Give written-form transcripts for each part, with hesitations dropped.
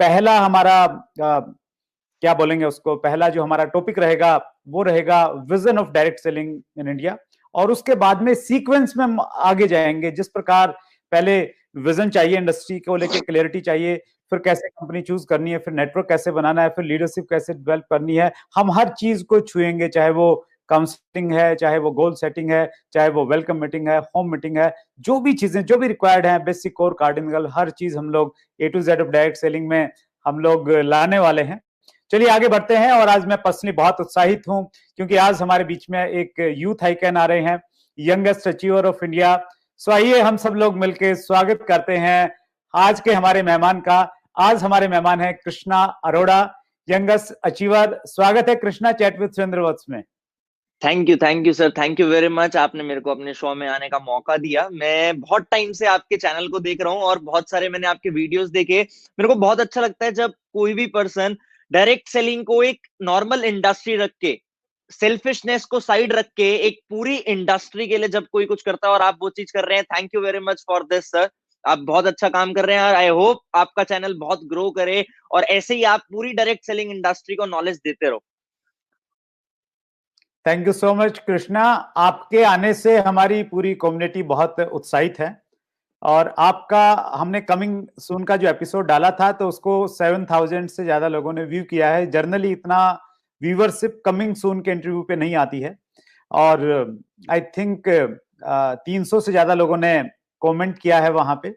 पहला हमारा क्या बोलेंगे उसको, पहला जो हमारा टॉपिक रहेगा वो रहेगा vision of direct selling in India. और उसके बाद में सीक्वेंस में हम आगे जाएंगे। जिस प्रकार पहले विजन चाहिए, इंडस्ट्री को लेके क्लियरिटी चाहिए, फिर कैसे कंपनी चूज करनी है, फिर नेटवर्क कैसे बनाना है, फिर लीडरशिप कैसे डेवलप करनी है, हम हर चीज को छुएंगे। चाहे वो काउंसलिंग है, चाहे वो गोल सेटिंग है, चाहे वो वेलकम मीटिंग है, होम मीटिंग है, जो भी चीजें जो भी रिक्वायर्ड है, बेसिक कोर कार्डिनल, हर चीज हम लोग A to Z of direct selling में हम लोग लाने वाले हैं। चलिए आगे बढ़ते हैं। और आज मैं पर्सनली बहुत उत्साहित हूं क्योंकि आज हमारे बीच में एक यूथ आइकन आ रहे हैं, यंगेस्ट अचीवर ऑफ इंडिया। सो आइए हम सब लोग मिलकर स्वागत करते हैं आज के हमारे मेहमान का। आज हमारे मेहमान है कृष्णा अरोड़ा, यंगेस्ट अचीवर। स्वागत है कृष्णा चैट विद सुरेंद्र वत्स में। Thank you sir, thank you very much. आपने मेरे को अपने शो में आने का मौका दिया। मैं बहुत टाइम से आपके चैनल को देख रहा हूँ और बहुत सारे मैंने आपके वीडियोस देखे। मेरे को बहुत अच्छा लगता है जब कोई भी पर्सन डायरेक्ट सेलिंग को एक नॉर्मल इंडस्ट्री रख के, सेल्फिशनेस को साइड रख के, एक पूरी इंडस्ट्री के लिए जब कोई कुछ करता है और आप वो चीज कर रहे हैं। Thank you very much for this sir. आप बहुत अच्छा काम कर रहे हैं। आई होप आपका चैनल बहुत ग्रो करे और ऐसे ही आप पूरी डायरेक्ट सेलिंग इंडस्ट्री को नॉलेज देते रहो। Thank you so much Krishna. आपके आने से हमारी पूरी कम्युनिटी बहुत उत्साहित है। और आपका हमने कमिंग सून का जो एपिसोड डाला था तो उसको 7,000 से ज्यादा लोगों ने व्यू किया है। जनरली इतना व्यूवरशिप कमिंग सून के इंटरव्यू पे नहीं आती है। और आई थिंक 300 से ज्यादा लोगों ने कमेंट किया है वहां पे।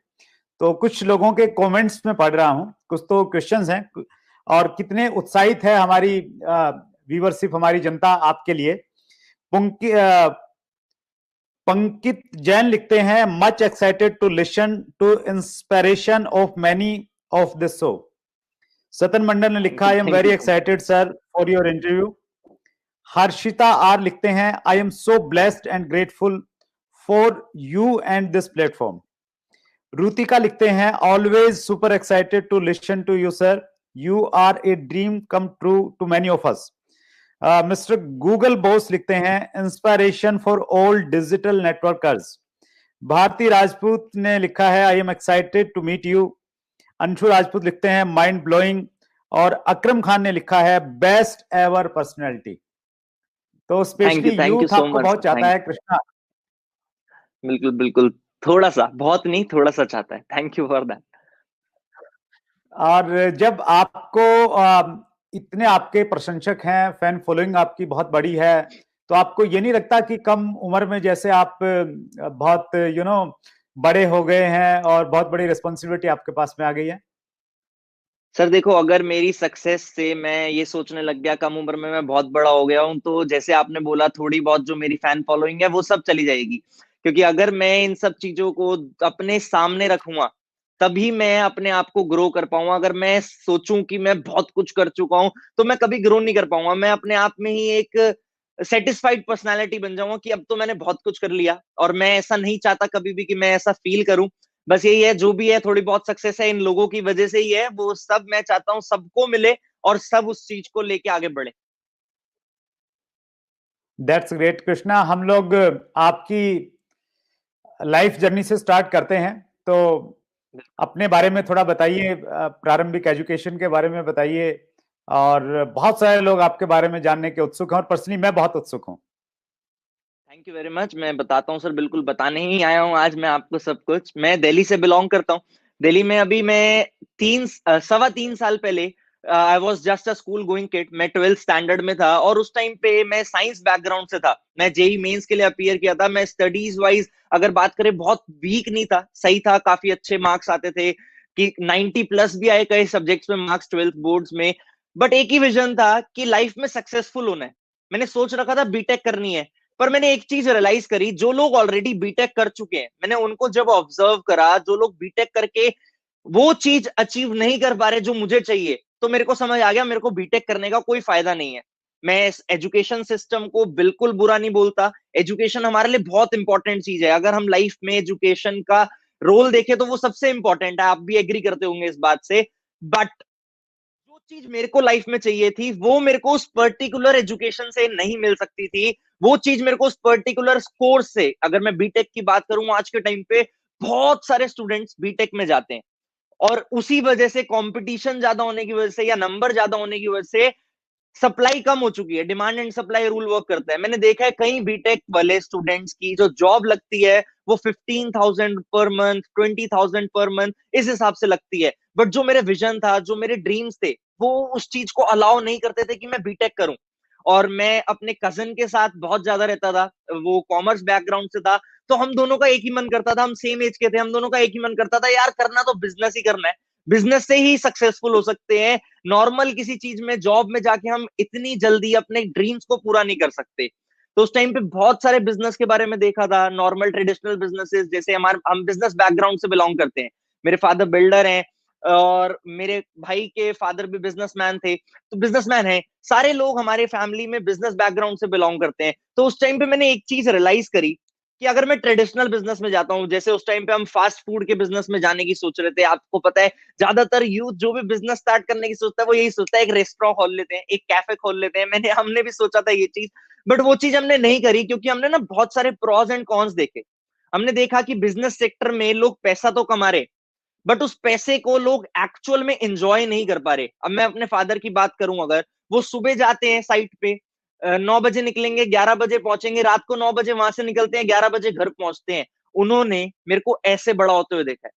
तो कुछ लोगों के कमेंट्स में पढ़ रहा हूं, कुछ तो क्वेश्चंस हैं। और कितने उत्साहित है हमारी व्यूवरशिप, हमारी जनता आपके लिए। पंकित जैन लिखते हैं, much excited to listen to inspiration of many of this show. Satan Mandal ने लिखा, I am very excited sir for your interview. Harshita R लिखते हैं, I am so blessed and grateful for you and this platform. Rutika लिखते हैं, always super excited to listen to you sir, you are a dream come true to many of us. Mister Google boss लिखते हैं, inspiration for all digital networkers. Bharti Rajput ने लिखा है, I am excited to meet you. Anshu Rajput लिखते हैं, mind blowing. और अकरम खान ने लिखा है, बेस्ट एवर पर्सनैलिटी। तो स्पेशली यूथ आपको बहुत चाहता है कृष्णा। बिल्कुल बिल्कुल, थोड़ा सा, बहुत नहीं, थोड़ा सा चाहता है। Thank you for that. और जब आपको इतने आपके प्रशंसक हैं, फैन फॉलोइंग आपकी बहुत बड़ी है, तो आपको ये नहीं लगता कि कम उम्र में जैसे आप बहुत बड़े हो गए हैं और बहुत बड़ी रिस्पॉन्सिबिलिटी आपके पास में आ गई है? सर देखो, अगर मेरी सक्सेस से मैं ये सोचने लग गया कम उम्र में मैं बहुत बड़ा हो गया हूं, तो जैसे आपने बोला, थोड़ी बहुत जो मेरी फैन फॉलोइंग है वो सब चली जाएगी। क्योंकि अगर मैं इन सब चीजों को अपने सामने रखूंगा तभी मैं अपने आप को ग्रो कर पाऊंगा। अगर मैं सोचूं कि मैं बहुत कुछ कर चुका हूं तो मैं कभी ग्रो नहीं कर पाऊंगा। मैं अपने आप में ही एक सेटिस्फाइड पर्सनालिटी बन जाऊंगा कि अब तो मैंने बहुत कुछ कर लिया। और मैं ऐसा नहीं चाहता कभी भी कि मैं ऐसा फील करूं। बस यही है, जो भी है थोड़ी बहुत सक्सेस है इन लोगों की वजह से ही है, वो सब मैं चाहता हूं सबको मिले और सब उस चीज को लेके आगे बढ़े। That's great Krishna. हम लोग आपकी लाइफ जर्नी से स्टार्ट करते हैं। तो अपने बारे में थोड़ा बताइए, प्रारंभिक एजुकेशन के बारे में बताइए। और बहुत सारे लोग आपके बारे में जानने के उत्सुक हैं और पर्सनली मैं बहुत उत्सुक हूं। Thank you very much. मैं बताता हूँ सर, बिल्कुल बताने ही आया हूँ आज मैं आपको सब कुछ। मैं दिल्ली से बिलोंग करता हूँ। दिल्ली में अभी मैं 3 साल पहले, I was just a school going kid. मैं 12th स्टैंडर्ड में था और उस टाइम पे मैं साइंस बैकग्राउंड से था। मैं जेई मेंस के लिए अपियर किया था। मैं स्टडीज वाइज अगर बात करें बहुत वीक नहीं था, सही था, काफी अच्छे मार्क्स आते थे कि 90+ भी आए कई सब्जेक्ट्स में मार्क्स 12th बोर्ड्स में। बट एक ही विजन था कि लाइफ में सक्सेसफुल होना है। मैंने सोच रखा था बीटेक करनी है। पर मैंने एक चीज रियलाइज करी, जो लोग ऑलरेडी बीटेक कर चुके हैं, मैंने उनको जब ऑब्जर्व करा, जो लोग बीटेक करके वो चीज अचीव नहीं कर पा रहे जो मुझे चाहिए, तो मेरे को समझ आ गया मेरे को बीटेक करने का कोई फायदा नहीं है। मैं इस एजुकेशन सिस्टम को बिल्कुल बुरा नहीं बोलता। एजुकेशन हमारे लिए बहुत इंपॉर्टेंट चीज है। अगर हम लाइफ में एजुकेशन का रोल देखें तो वो सबसे इंपॉर्टेंट है। आप भी एग्री करते होंगे इस बात से। बट जो चीज मेरे को लाइफ में चाहिए थी वो मेरे को उस पर्टिकुलर एजुकेशन से नहीं मिल सकती थी। वो चीज मेरे को उस पर्टिकुलर कोर्स से, अगर मैं बीटेक की बात करूं आज के टाइम पे बहुत सारे स्टूडेंट्स बीटेक में जाते हैं और उसी वजह से कंपटीशन ज्यादा होने की वजह से या नंबर ज्यादा होने की वजह से सप्लाई कम हो चुकी है। Demand and supply rule work करता है। मैंने देखा है कई बीटेक वाले स्टूडेंट्स की जो जॉब लगती है वो 15,000 पर मंथ, 20,000 पर मंथ इस हिसाब से लगती है। बट जो मेरे विजन था, जो मेरे ड्रीम्स थे, वो उस चीज को अलाउ नहीं करते थे कि मैं बीटेक करूं। और मैं अपने कजन के साथ बहुत ज्यादा रहता था, वो कॉमर्स बैकग्राउंड से था, तो हम दोनों का एक ही मन करता था, हम सेम एज के थे, हम दोनों का एक ही मन करता था यार करना तो बिजनेस ही करना है, बिजनेस से ही सक्सेसफुल हो सकते हैं। नॉर्मल किसी चीज में जॉब में जाके हम इतनी जल्दी अपने ड्रीम्स को पूरा नहीं कर सकते। तो उस टाइम पे बहुत सारे बिजनेस के बारे में देखा था, नॉर्मल ट्रेडिशनल बिजनेसेस, जैसे हमारे हम बिजनेस बैकग्राउंड से बिलोंग करते हैं। मेरे फादर बिल्डर हैं और मेरे भाई के फादर भी बिजनेसमैन थे, तो बिजनेसमैन है। सारे लोग हमारे फैमिली में बिजनेस बैकग्राउंड से बिलोंग करते हैं। तो उस टाइम पे मैंने एक चीज रियलाइज करी कि अगर मैं ट्रेडिशनल बिजनेस में जाता हूँ, जैसे उस टाइम पे हम फास्ट फूड के बिजनेस में जाने की सोच रहे थे। आपको पता है ज्यादातर यूथ जो भी बिजनेस स्टार्ट करने की सोचता है वो यही सोचता है एक रेस्टोरेंट खोल लेते हैं, एक कैफे खोल लेते हैं। हमने भी सोचा था ये चीज, बट वो चीज हमने नहीं करी क्योंकि हमने ना बहुत सारे प्रॉस एंड कॉन्स देखे। हमने देखा कि बिजनेस सेक्टर में लोग पैसा तो कमा रहे, बट उस पैसे को लोग एक्चुअल में एंजॉय नहीं कर पा रहे। अब मैं अपने फादर की बात करूं, अगर वो सुबह जाते हैं साइट पे, 9 बजे निकलेंगे, 11 बजे पहुंचेंगे, रात को 9 बजे वहां से निकलते हैं, 11 बजे घर पहुंचते हैं। उन्होंने मेरे को ऐसे बड़ा होते हुए देखा है।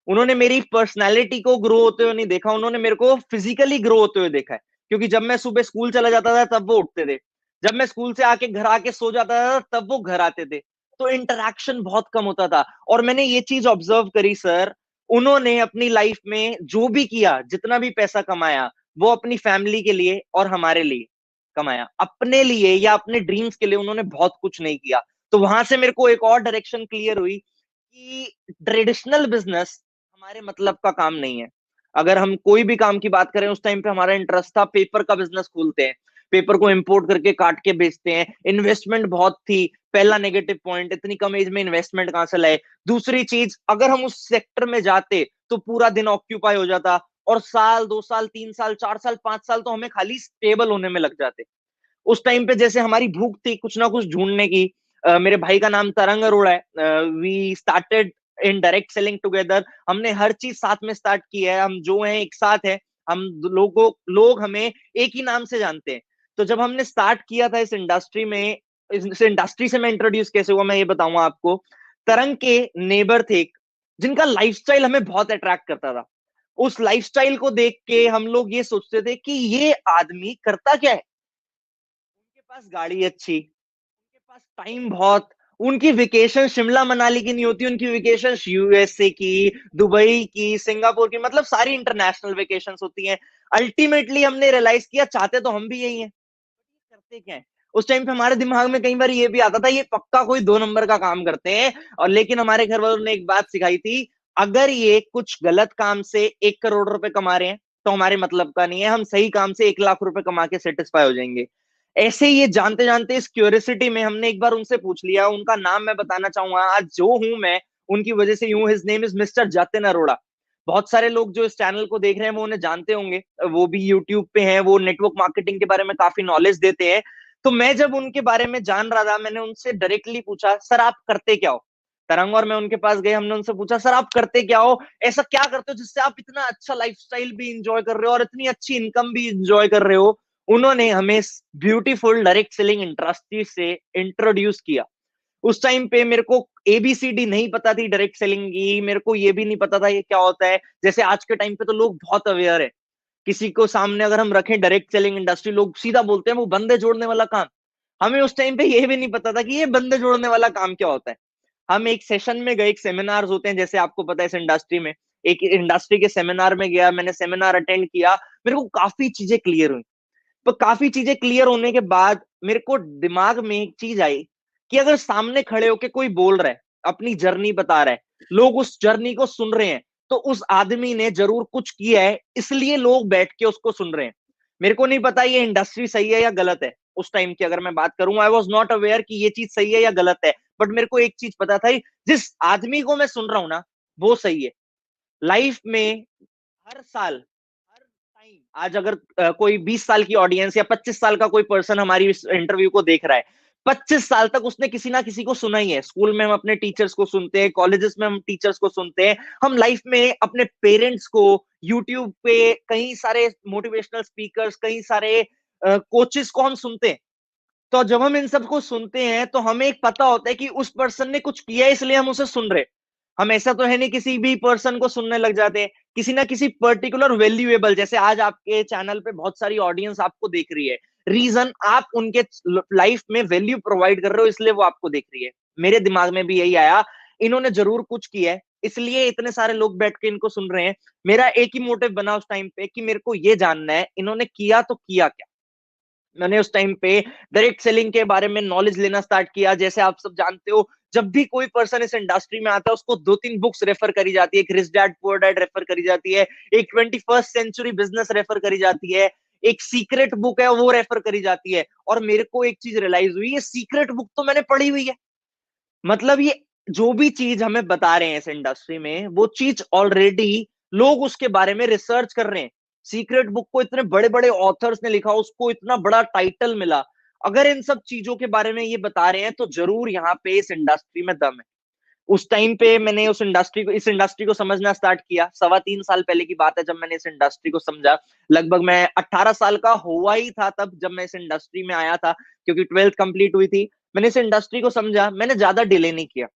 उन्होंने मेरी पर्सनैलिटी को ग्रो होते हुए नहीं देखा, उन्होंने मेरे को फिजिकली ग्रो होते हुए देखा है। क्योंकि जब मैं सुबह स्कूल चला जाता था तब वो उठते थे, जब मैं स्कूल से आके घर आके सो जाता था तब वो घर आते थे। तो इंटरेक्शन बहुत कम होता था। और मैंने ये चीज ऑब्जर्व करी सर, उन्होंने अपनी लाइफ में जो भी किया, जितना भी पैसा कमाया, वो अपनी फैमिली के लिए और हमारे लिए कमाया। अपने लिए या अपने ड्रीम्स के लिए उन्होंने बहुत कुछ नहीं किया। तो वहां से मेरे को एक और डायरेक्शन क्लियर हुई कि ट्रेडिशनल बिजनेस हमारे मतलब का काम नहीं है। अगर हम कोई भी काम की बात करें, उस टाइम पे हमारा इंटरेस्ट था पेपर का बिजनेस खोलते हैं, पेपर को इंपोर्ट करके काट के बेचते हैं। इन्वेस्टमेंट बहुत थी, पहला नेगेटिव पॉइंट, इतनी कम एज में इन्वेस्टमेंट कहां से लाए। दूसरी चीज, अगर हम उस सेक्टर में जाते तो पूरा दिन ऑक्यूपाई हो जाता, और साल 2 साल 3 साल 4 साल 5 साल तो हमें खाली स्टेबल होने में लग जाते। उस टाइम पे जैसे हमारी भूख थी कुछ ना कुछ ढूंढने की। मेरे भाई का नाम तरंग अरोड़ा है, we started in direct selling together. हमने हर चीज साथ में स्टार्ट की है, हम जो हैं एक साथ है। हम लोग हमें एक ही नाम से जानते हैं। तो जब हमने स्टार्ट किया था इस इंडस्ट्री में, इस इंडस्ट्री से मैं इंट्रोड्यूस कैसे हुआ मैं ये बताऊंगा आपको। तरंग के नेबर थे एक, जिनका लाइफस्टाइल हमें बहुत अट्रैक्ट करता था। उस लाइफस्टाइल को देख के हम लोग ये सोचते थे कि ये आदमी करता क्या है। उनके पास गाड़ी अच्छी, उनके पास टाइम बहुत, उनकी वेकेशन शिमला मनाली की नहीं होती, उनकी वेकेशन यूएसए की, दुबई की, सिंगापुर की, मतलब सारी इंटरनेशनल वेकेशन होती हैं। अल्टीमेटली हमने रियलाइज किया चाहते तो हम भी यही हैं, करते क्या है। उस टाइम पे हमारे दिमाग में कई बार ये भी आता था ये पक्का कोई 2 नंबर का काम करते हैं। और लेकिन हमारे घर वालों ने एक बात सिखाई थी, अगर ये कुछ गलत काम से 1 करोड़ रुपए कमा रहे हैं तो हमारे मतलब का नहीं है, हम सही काम से 1 लाख रुपए कमा के सेटिस्फाई हो जाएंगे। ऐसे ही ये जानते जानते इस क्यूरियोसिटी में हमने एक बार उनसे पूछ लिया। उनका नाम मैं बताना चाहूंगा, आज जो हूं मैं उनकी वजह से यूं, his name is mister Jatin Arora. बहुत सारे लोग जो इस चैनल को देख रहे हैं वो उन्हें जानते होंगे, वो भी यूट्यूब पे हैं, वो नेटवर्क मार्केटिंग के बारे में काफी नॉलेज देते हैं। तो मैं जब उनके बारे में जान रहा था, मैंने उनसे डायरेक्टली पूछा सर आप करते क्या हो। तरंग और मैं उनके पास गए, हमने उनसे पूछा सर आप करते क्या हो, ऐसा क्या करते हो जिससे आप इतना अच्छा लाइफस्टाइल भी इंजॉय कर रहे हो और इतनी अच्छी इनकम भी इंजॉय कर रहे हो। उन्होंने हमें ब्यूटीफुल डायरेक्ट सेलिंग इंडस्ट्री से इंट्रोड्यूस किया। उस टाइम पे मेरे को एबीसीडी नहीं पता थी डायरेक्ट सेलिंग की, मेरे को ये भी नहीं पता था ये क्या होता है। जैसे आज के टाइम पे तो लोग बहुत अवेयर है, किसी को सामने अगर हम रखें डायरेक्ट सेलिंग इंडस्ट्री, लोग सीधा बोलते हैं वो बंदे जोड़ने वाला काम। हमें उस टाइम पे ये भी नहीं पता था कि ये बंदे जोड़ने वाला काम क्या होता है। हम एक सेशन में गए, एक सेमिनार होते हैं जैसे आपको पता है इस इंडस्ट्री में, एक इंडस्ट्री के सेमिनार में गया, मैंने सेमिनार अटेंड किया, मेरे को काफी चीजें क्लियर हुई। तो काफी चीजें क्लियर होने के बाद मेरे को दिमाग में एक चीज आई कि अगर सामने खड़े होके कोई बोल रहा है, अपनी जर्नी बता रहा है, लोग उस जर्नी को सुन रहे हैं, तो उस आदमी ने जरूर कुछ किया है, इसलिए लोग बैठ के उसको सुन रहे हैं। मेरे को नहीं पता ये इंडस्ट्री सही है या गलत है। उस टाइम की अगर मैं बात करूं, आई वॉज नॉट अवेयर कि ये चीज सही है या गलत है, बट मेरे को एक चीज पता था, जिस आदमी को मैं सुन रहा हूं ना वो सही है। लाइफ में हर साल, हर टाइम, आज अगर कोई 20 साल की ऑडियंस या 25 साल का कोई पर्सन हमारी इस इंटरव्यू को देख रहा है, 25 साल तक उसने किसी ना किसी को सुना ही है। स्कूल में हम अपने टीचर्स को सुनते हैं, कॉलेजेस में हम टीचर्स को सुनते हैं, हम लाइफ में अपने पेरेंट्स को, यूट्यूब पे कई सारे मोटिवेशनल स्पीकर्स, कई सारे कोचेस को हम सुनते हैं। तो जब हम इन सबको सुनते हैं तो हमें एक पता होता है कि उस पर्सन ने कुछ किया है इसलिए हम उसे सुन रहे। हम ऐसा तो है नहीं किसी भी पर्सन को सुनने लग जाते हैं, किसी ना किसी पर्टिकुलर वैल्यूएबल, जैसे आज आपके चैनल पे बहुत सारी ऑडियंस आपको देख रही है, रीजन आप उनके लाइफ में वैल्यू प्रोवाइड कर रहे हो इसलिए वो आपको देख रही है। मेरे दिमाग में भी यही आया, इन्होंने जरूर कुछ किया है इसलिए इतने सारे लोग बैठ के इनको सुन रहे हैं। मेरा एक ही मोटिव बना उस टाइम पे कि मेरे को ये जानना है इन्होंने किया तो किया क्या। मैंने उस टाइम पे डायरेक्ट सेलिंग के बारे में नॉलेज लेना स्टार्ट किया। जैसे आप सब जानते हो, जब भी कोई पर्सन इस इंडस्ट्री में आता है उसको 2-3 बुक्स रेफर करी जाती है। एक rich dad poor dad refer करी जाती है, एक 21st सेंचुरी बिजनेस रेफर करी जाती है, एक सीक्रेट बुक है वो रेफर करी जाती है। और मेरे को एक चीज रियलाइज हुई, ये सीक्रेट बुक तो मैंने पढ़ी हुई है। मतलब ये जो भी चीज हमें बता रहे हैं इस इंडस्ट्री में, वो चीज ऑलरेडी लोग उसके बारे में रिसर्च कर रहे हैं। सीक्रेट बुक को इतने बड़े बड़े ऑथर्स ने लिखा, उसको इतना बड़ा टाइटल मिला। अगर इन सब चीजों के बारे में ये बता रहे हैं तो जरूर यहाँ पे इस इंडस्ट्री में दम है। उस टाइम पे मैंने इस इंडस्ट्री को समझना स्टार्ट किया। 3.25 साल पहले की बात है जब मैंने इस इंडस्ट्री को समझा। लगभग मैं 18 साल का हुआ ही था तब जब मैं इस इंडस्ट्री में आया था, क्योंकि 12th कंप्लीट हुई थी। मैंने इस इंडस्ट्री को समझा, मैंने ज्यादा डिले नहीं किया।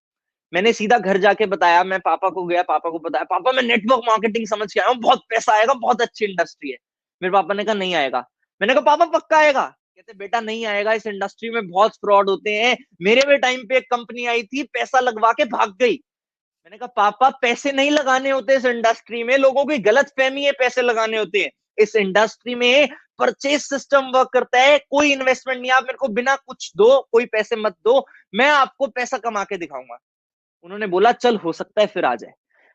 मैंने सीधा घर जाके बताया, मैं पापा को गया, पापा को बताया, पापा मैं नेटवर्क मार्केटिंग समझ के आया हूँ, बहुत पैसा आएगा, बहुत अच्छी इंडस्ट्री है। मेरे पापा ने कहा नहीं आएगा। मैंने कहा पापा पक्का आएगा? कहते बेटा नहीं आएगा, इस इंडस्ट्री में बहुत फ्रॉड होते हैं। मेरे भी टाइम पे एक कंपनी आई थी, पैसा लगवा के भाग गई। मैंने कहा पापा पैसे नहीं लगाने होते इस इंडस्ट्री में, लोगों की गलत फहमी है पैसे लगाने होते हैं। इस इंडस्ट्री में परचेज सिस्टम वर्क करता है, कोई इन्वेस्टमेंट नहीं। आप मेरे को बिना कुछ दो, कोई पैसे मत दो, मैं आपको पैसा कमा के दिखाऊंगा। उन्होंने बोला चल हो सकता है फिर आ जाए।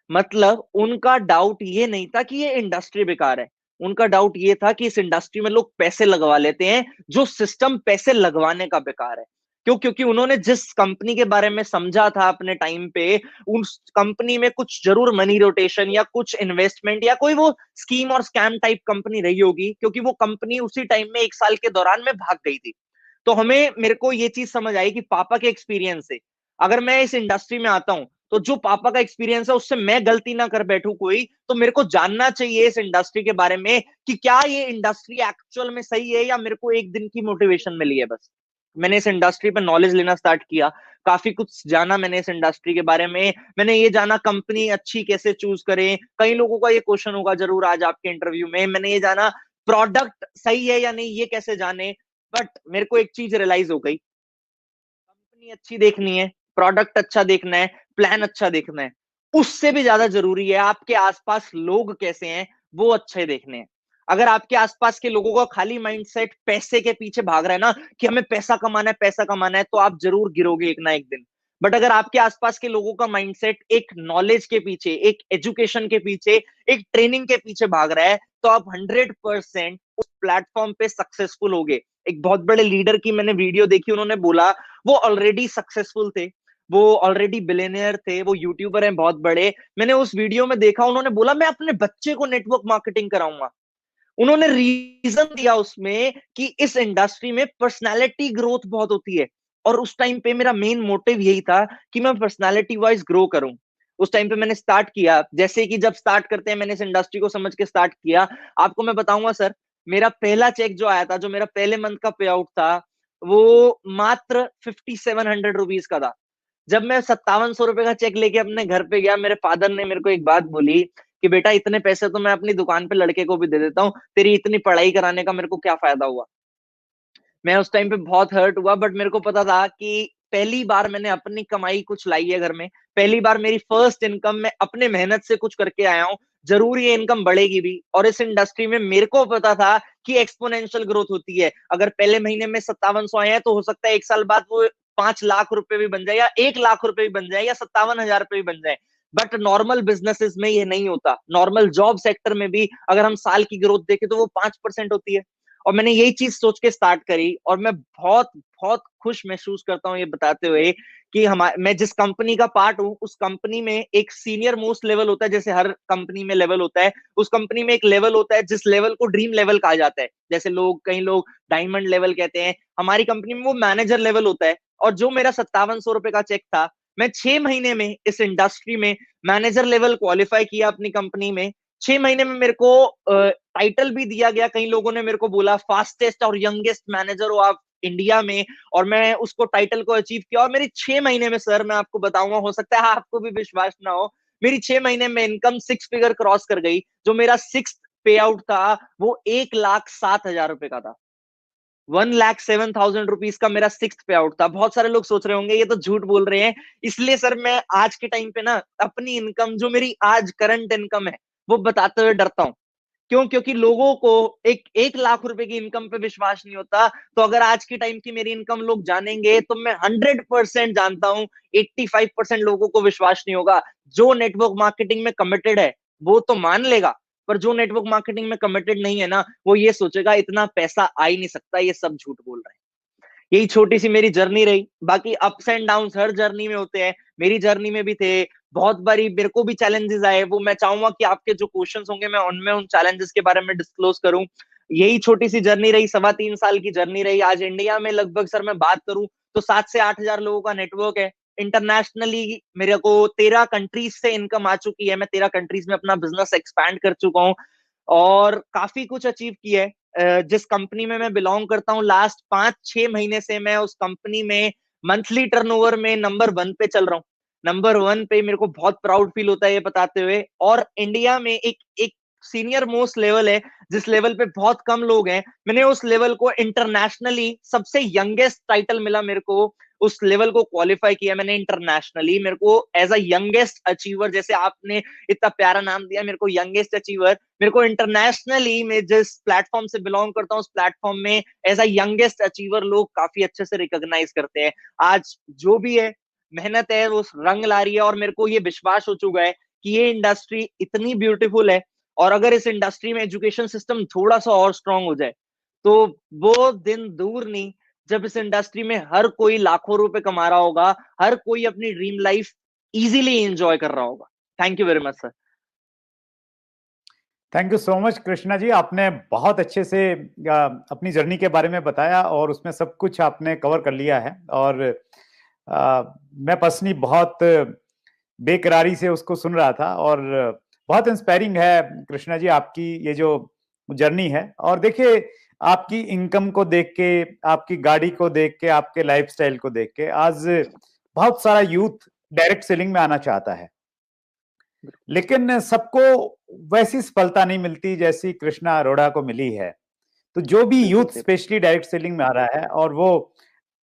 मतलब उनका डाउट ये नहीं था कि ये इंडस्ट्री बेकार है, उनका डाउट ये था कि इस इंडस्ट्री में लोग पैसे लगवा लेते हैं, जो सिस्टम पैसे लगवाने का बेकार है। क्यों? क्योंकि उन्होंने जिस कंपनी के बारे में समझा था अपने टाइम पे, उस कंपनी में कुछ जरूर मनी रोटेशन या कुछ इन्वेस्टमेंट या कोई वो स्कीम और स्कैम टाइप कंपनी रही होगी, क्योंकि वो कंपनी उसी टाइम में 1 साल के दौरान में भाग गई थी। तो मेरे को ये चीज समझ आई कि पापा के एक्सपीरियंस से अगर मैं इस इंडस्ट्री में आता हूं तो जो पापा का एक्सपीरियंस है उससे मैं गलती ना कर बैठूं कोई, तो मेरे को जानना चाहिए इस इंडस्ट्री के बारे में कि क्या ये इंडस्ट्री एक्चुअल में सही है या मेरे को एक दिन की मोटिवेशन मिली है बस। मैंने इस इंडस्ट्री पर नॉलेज लेना स्टार्ट किया, काफी कुछ जाना मैंने इस इंडस्ट्री के बारे में। मैंने ये जाना कंपनी अच्छी कैसे चूज करें, कई लोगों का ये क्वेश्चन होगा जरूर आज आपके इंटरव्यू में। मैंने ये जाना प्रोडक्ट सही है या नहीं ये कैसे जाने। बट मेरे को एक चीज रियलाइज हो गई, कंपनी अच्छी देखनी है, प्रोडक्ट अच्छा देखना है, प्लान अच्छा देखना है, उससे भी ज्यादा जरूरी है आपके आसपास लोग कैसे हैं वो अच्छे देखने हैं। अगर आपके आसपास के लोगों का खाली माइंडसेट पैसे के पीछे भाग रहा है ना, कि हमें पैसा कमाना है पैसा कमाना है, तो आप जरूर गिरोगे एक ना एक दिन। बट अगर आपके आसपास के लोगों का माइंडसेट एक नॉलेज के पीछे, एक एजुकेशन के पीछे, एक ट्रेनिंग के पीछे भाग रहा है, तो आप 100% उस प्लेटफॉर्म पे सक्सेसफुल होगे। एक बहुत बड़े लीडर की मैंने वीडियो देखी, उन्होंने बोला वो ऑलरेडी सक्सेसफुल थे, वो ऑलरेडी बिलियनियर थे, वो यूट्यूबर हैं बहुत बड़े। मैंने उस वीडियो में देखा, उन्होंने बोला मैं अपने बच्चे को नेटवर्क मार्केटिंग कराऊंगा। उन्होंने रीजन दिया उसमें कि इस इंडस्ट्री में पर्सनालिटी ग्रोथ बहुत होती है। और उस टाइम पे मेरा मेन मोटिव यही था कि मैं पर्सनालिटी वाइज ग्रो करूं। उस टाइम पे मैंने स्टार्ट किया, जैसे कि जब स्टार्ट करते हैं मैंने इस इंडस्ट्री को समझ के स्टार्ट किया। आपको मैं बताऊंगा सर, मेरा पहला चेक जो आया था, जो मेरा पहले मंथ का पे आउट था, वो मात्र 5700 रुपीज का था। जब मैं 5700 रुपए का चेक लेके अपने घर पे गया, मेरे फादर ने मेरे को एक बात बोली कि बेटा इतने पैसे तो मैं अपनी दुकान पे लड़के को भी दे देता हूँ, तेरी इतनी पढ़ाई कराने का मेरे को क्या फायदा हुआ। मैं उस टाइम पे बहुत हर्ट हुआ, बट मेरे को पता था कि पहली बार मैंने अपनी कमाई कुछ लाई है घर में, पहली बार मेरी फर्स्ट इनकम मैं अपने मेहनत से कुछ करके आया हूँ, जरूर ये इनकम बढ़ेगी भी। और इस इंडस्ट्री में मेरे को पता था कि एक्सपोनेंशियल ग्रोथ होती है। अगर पहले महीने में 5700 आए हैं तो हो सकता है 1 साल बाद वो 5 लाख रुपए भी बन जाए, या 1 लाख रुपए भी बन जाए, या 57 हजार रुपए भी बन जाए। बट नॉर्मल बिजनेसेस में ये नहीं होता। नॉर्मल जॉब सेक्टर में भी अगर हम साल की ग्रोथ देखें तो वो 5% होती है। और मैंने यही चीज सोच के स्टार्ट करी, और मैं बहुत बहुत खुश महसूस करता हूँ ये बताते हुए कि मैं जिस कंपनी का पार्ट हूँ उस कंपनी में एक सीनियर मोस्ट लेवल होता है, जैसे हर कंपनी में लेवल होता है, उस कंपनी में एक लेवल होता है जिस लेवल को ड्रीम लेवल कहा जाता है। जैसे कई लोग डायमंड लेवल कहते हैं, हमारी कंपनी में वो मैनेजर लेवल होता है। और जो मेरा 5700 रुपए का चेक था, मैं 6 महीने में इस इंडस्ट्री में मैनेजर लेवल क्वालिफाई किया अपनी कंपनी में। 6 महीने में मेरे को टाइटल भी दिया गया, कई लोगों ने मेरे को बोला फास्टेस्ट और यंगेस्ट मैनेजर हो आप इंडिया में, और मैं उसको टाइटल को अचीव किया। और मेरी 6 महीने में सर मैं आपको बताऊंगा, हो सकता है आपको भी विश्वास ना हो, मेरी 6 महीने में इनकम 6 फिगर क्रॉस कर गई। जो मेरा 6th पे आउट था वो 1,07,000 रुपए का था। 1,07,000 रुपीज का मेरा 6th पे आउट था। बहुत सारे लोग सोच रहे होंगे ये तो झूठ बोल रहे हैं, इसलिए सर मैं आज के टाइम पे ना अपनी इनकम, जो मेरी आज करंट इनकम है, वो बताते हुए डरता हूं। क्यों? क्योंकि लोगों को 1 लाख रुपए की इनकम पे विश्वास नहीं होता। तो अगर आज की टाइम की मेरी इनकम लोग जानेंगे तो मैं 100% जानता हूं 85% लोगों को विश्वास नहीं होगा। जो नेटवर्क मार्केटिंग में कमिटेड है वो तो मान लेगा, पर जो नेटवर्क मार्केटिंग में कमिटेड नहीं है ना, वो ये सोचेगा इतना पैसा आ ही नहीं सकता, ये सब झूठ बोल रहे हैं। यही छोटी सी मेरी जर्नी रही। बाकी ups and down her journey में होते हैं, मेरी जर्नी में भी थे। बहुत बारी मेरे को भी चैलेंजेस आए, वो मैं चाहूंगा कि आपके जो क्वेश्चंस होंगे मैं उनमें उन चैलेंजेस के बारे में डिस्क्लोज करूं। यही छोटी सी जर्नी रही, 3.25 साल की जर्नी रही। आज इंडिया में लगभग सर मैं बात करूं तो 7 से 8 हजार लोगों का नेटवर्क है। इंटरनेशनली मेरे को 13 कंट्रीज से इनकम आ चुकी है, मैं 13 कंट्रीज में अपना बिजनेस एक्सपैंड कर चुका हूँ और काफी कुछ अचीव किया है। जिस कंपनी में मैं बिलोंग करता हूँ, लास्ट 5-6 महीने से मैं उस कंपनी में मंथली टर्नओवर में नंबर 1 पे चल रहा हूँ। नंबर 1 पे मेरे को बहुत प्राउड फील होता है ये बताते हुए। और इंडिया में एक एक सीनियर मोस्ट लेवल है जिस लेवल पे बहुत कम लोग हैं, मैंने उस लेवल को इंटरनेशनली सबसे यंगेस्ट टाइटल मिला मेरे को, उस लेवल को क्वालिफाई किया मैंने इंटरनेशनली। मेरे को एज अ यंगेस्ट अचीवर, जैसे आपने इतना प्यारा नाम दिया मेरे को यंगेस्ट अचीवर, मेरे को इंटरनेशनली मैं जिस प्लेटफॉर्म से बिलोंग करता हूँ उस प्लेटफॉर्म में एज अ यंगेस्ट अचीवर लोग काफी अच्छे से रिकॉग्नाइज करते हैं। आज जो भी है मेहनत है वो रंग ला रही है, और मेरे को ये विश्वास हो चुका है कि ये इंडस्ट्री इतनी ब्यूटीफुल है, और अगर इस इंडस्ट्री में एजुकेशन सिस्टम थोड़ा सा और स्ट्रांग हो जाए तो वो दिन दूर नहीं जब इस इंडस्ट्री में हर कोई लाखों रुपए कमा रहा होगा, हर कोई अपनी ड्रीम लाइफ इजीली एंजॉय कर रहा होगा। Thank you very much sir. Thank you so much Krishna ji, आपने बहुत अच्छे से अपनी जर्नी के बारे में बताया और उसमें सब कुछ आपने कवर कर लिया है। और मैं पर्सनली बहुत बेकरारी से उसको सुन रहा था और बहुत इंस्पायरिंग है कृष्णा जी आपकी ये जो जर्नी है। और देखिए आपकी इनकम को देख के, आपकी गाड़ी को देख के, आपके लाइफस्टाइल को देख के आज बहुत सारा यूथ डायरेक्ट सेलिंग में आना चाहता है, लेकिन सबको वैसी सफलता नहीं मिलती जैसी कृष्णा अरोड़ा को मिली है। तो जो भी यूथ स्पेशली डायरेक्ट सेलिंग में आ रहा है और वो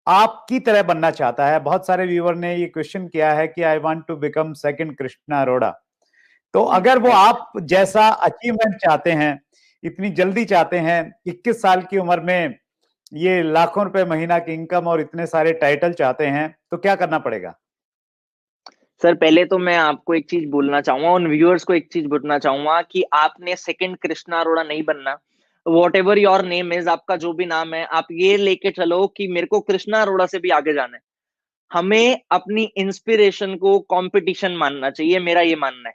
आपकी तरह बनना चाहता है, बहुत सारे व्यूअर ने ये क्वेश्चन किया है कि I want to become second Krishna Arora, तो अगर वो आप जैसा अचीवमेंट चाहते हैं, इतनी जल्दी चाहते हैं, 21 साल की उम्र में ये लाखों रुपए महीना की इनकम और इतने सारे टाइटल चाहते हैं, तो क्या करना पड़ेगा? सर पहले तो मैं आपको एक चीज बोलना चाहूंगा, उन व्यूअर्स को एक चीज बोलना चाहूंगा कि आपने सेकंड कृष्णा अरोड़ा नहीं बनना। What ever your name is, आपका जो भी नाम है, आप ये लेके चलो कि मेरे को कृष्णा अरोड़ा से भी आगे जाना है। हमें अपनी इंस्पिरेशन को कंपटीशन मानना चाहिए, मेरा ये मानना है।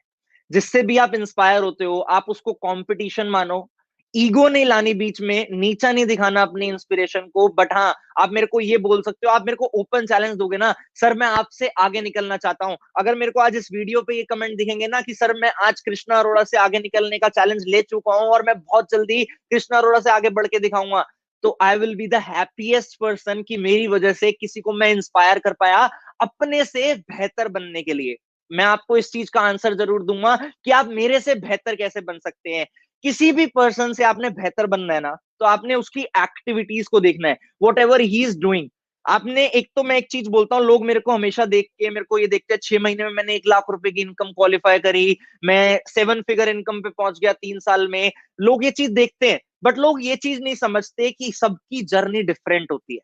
जिससे भी आप इंस्पायर होते हो आप उसको कंपटीशन मानो, ईगो नहीं लानी बीच में, नीचा नहीं दिखाना अपनी इंस्पिरेशन को। बट हाँ, आप मेरे को ये बोल सकते हो, आप मेरे को ओपन चैलेंज दोगे ना सर, मैं आपसे आगे निकलना चाहता हूं। अगर मेरे को आज इस वीडियो पे ये कमेंट दिखेंगे ना कि सर मैं आज कृष्णा अरोड़ा से आगे निकलने का चैलेंज ले चुका हूं और मैं बहुत जल्दी कृष्णा अरोड़ा से आगे बढ़ के दिखाऊंगा, तो I will be the happiest person कि मेरी वजह से किसी को मैं इंस्पायर कर पाया अपने से बेहतर बनने के लिए। मैं आपको इस चीज का आंसर जरूर दूंगा कि आप मेरे से बेहतर कैसे बन सकते हैं। किसी भी पर्सन से आपने बेहतर बनना है ना, तो आपने उसकी एक्टिविटीज को देखना है, what ever he is doing. आपने एक, तो मैं एक चीज बोलता हूँ, लोग मेरे को हमेशा देख के मेरे को ये देखते हैं 6 महीने में मैंने 1 लाख रुपए की इनकम क्वालिफाई करी, मैं 7 फिगर इनकम पे पहुंच गया 3 साल में। लोग ये चीज देखते हैं, बट लोग ये चीज नहीं समझते कि सबकी जर्नी डिफरेंट होती है।